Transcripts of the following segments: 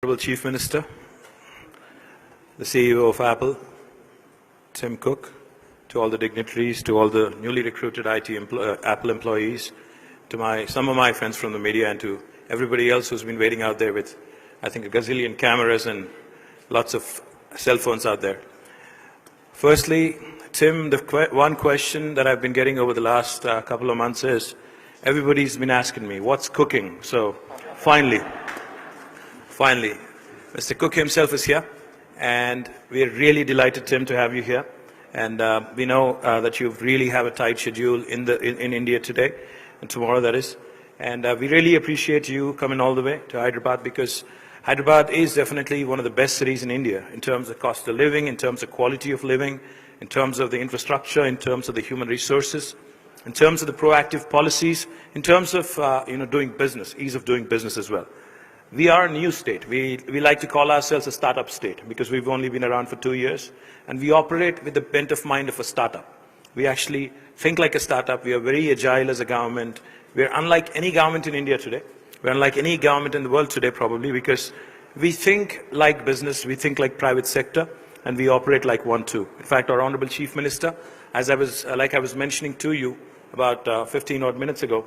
Honorable Chief Minister, the CEO of Apple, Tim Cook, to all the dignitaries, to all the newly recruited Apple employees, to some of my friends from the media, and to everybody else who's been waiting out there with, I think, a gazillion cameras and lots of cell phones out there. Firstly, Tim, the one question that I've been getting over the last couple of months is, everybody's been asking me, what's cooking? So finally, Mr. Cook himself is here, and we're really delighted, Tim, to have you here. And we know that you really have a tight schedule in India today and tomorrow, that is. And we really appreciate you coming all the way to Hyderabad, because Hyderabad is definitely one of the best cities in India in terms of cost of living, in terms of quality of living, in terms of the infrastructure, in terms of the human resources, in terms of the proactive policies, in terms of doing business, ease of doing business as well. We are a new state. We like to call ourselves a startup state because we've only been around for 2 years, and we operate with the bent of mind of a startup. We actually think like a startup. We are very agile as a government. We are unlike any government in India today. We're unlike any government in the world today, probably, because we think like business, we think like private sector, and we operate like one too. In fact, our Honorable Chief Minister, as I was mentioning to you about 15 odd minutes ago,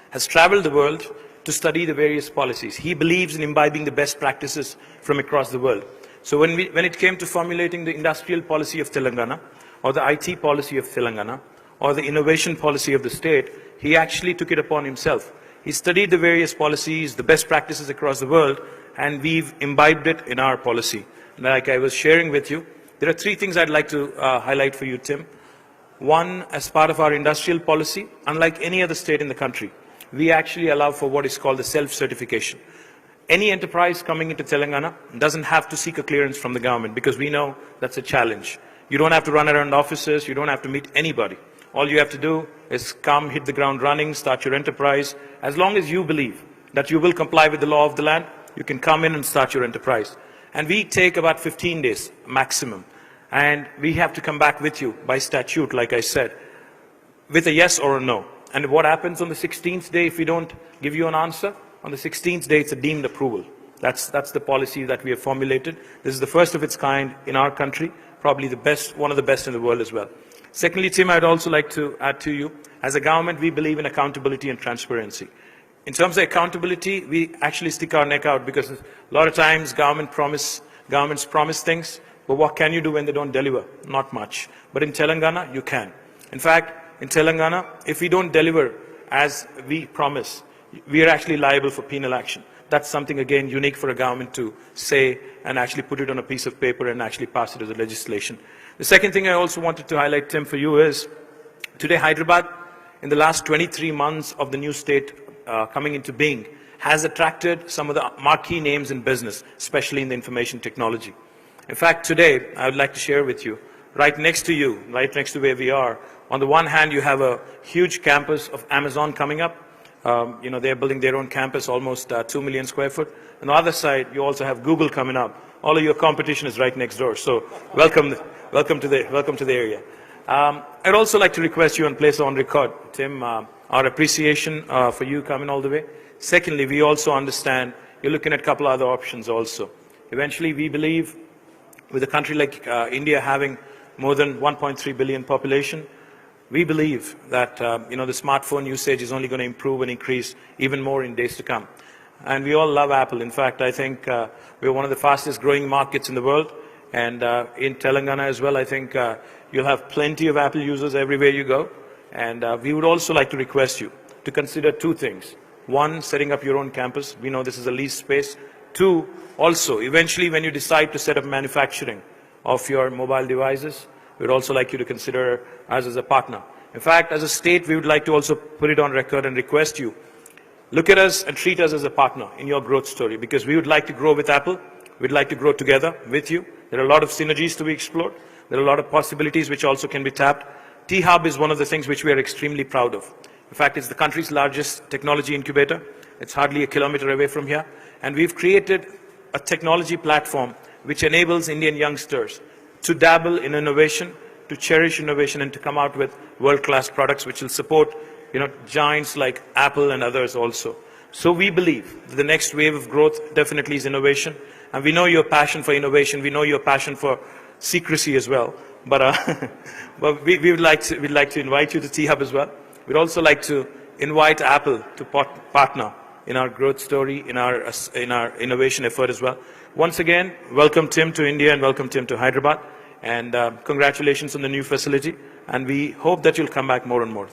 has traveled the world to study the various policies. He believes in imbibing the best practices from across the world. So when it came to formulating the industrial policy of Telangana, or the IT policy of Telangana, or the innovation policy of the state, he actually took it upon himself. He studied the various policies, the best practices across the world, and we've imbibed it in our policy. Like I was sharing with you, there are 3 things I'd like to highlight for you, Tim. One, as part of our industrial policy, unlike any other state in the country, we actually allow for what is called the self-certification. Any enterprise coming into Telangana doesn't have to seek a clearance from the government, because we know that's a challenge. You don't have to run around offices, you don't have to meet anybody. All you have to do is come, hit the ground running, start your enterprise. As long as you believe that you will comply with the law of the land, you can come in and start your enterprise. And we take about 15 days maximum. And we have to come back with you by statute, like I said, with a yes or a no. And what happens on the 16th day if we don't give you an answer? On the 16th day, it's a deemed approval. That's the policy that we have formulated. This is the first of its kind in our country, probably the best, one of the best in the world as well. Secondly, Tim, I'd also like to add to you, as a government, we believe in accountability and transparency. In terms of accountability, we actually stick our neck out, because a lot of times governments promise things, but what can you do when they don't deliver? Not much. But in Telangana, you can. In fact, in Telangana, if we don't deliver as we promise, we are actually liable for penal action. That's something, again, unique for a government to say and actually put it on a piece of paper and actually pass it as a legislation. The second thing I also wanted to highlight, Tim, for you is, today Hyderabad, in the last 23 months of the new state coming into being, has attracted some of the marquee names in business, especially in the information technology. In fact, today, I would like to share with you, right next to you, right next to where we are, on the one hand, you have a huge campus of Amazon coming up. They're building their own campus, almost 2 million square foot. On the other side, you also have Google coming up. All of your competition is right next door. So welcome to the area. I'd also like to request you and place on record, Tim, our appreciation for you coming all the way. Secondly, we also understand you're looking at a couple other options also. Eventually, we believe with a country like India having more than 1.3 billion population, we believe that the smartphone usage is only going to improve and increase even more in days to come. And we all love Apple. In fact, I think we're one of the fastest growing markets in the world. And in Telangana as well, I think you'll have plenty of Apple users everywhere you go. And we would also like to request you to consider 2 things. 1, setting up your own campus. We know this is a leased space. 2, also, eventually when you decide to set up manufacturing of your mobile devices, we'd also like you to consider us as a partner. In fact, as a state, we would like to also put it on record and request you, look at us and treat us as a partner in your growth story, because we would like to grow with Apple. We'd like to grow together with you. There are a lot of synergies to be explored. There are a lot of possibilities which also can be tapped. T-Hub is one of the things which we are extremely proud of. In fact, it's the country's largest technology incubator. It's hardly a kilometer away from here. And we've created a technology platform which enables Indian youngsters to dabble in innovation, to cherish innovation, and to come out with world-class products which will support giants like Apple and others also. So we believe that the next wave of growth definitely is innovation. And we know your passion for innovation. We know your passion for secrecy as well. But, but we'd like to invite you to T-Hub as well. We'd also like to invite Apple to partner in our growth story, in our innovation effort as well. Once again, welcome Tim to India and welcome Tim to Hyderabad. And congratulations on the new facility. And we hope that you'll come back more and more.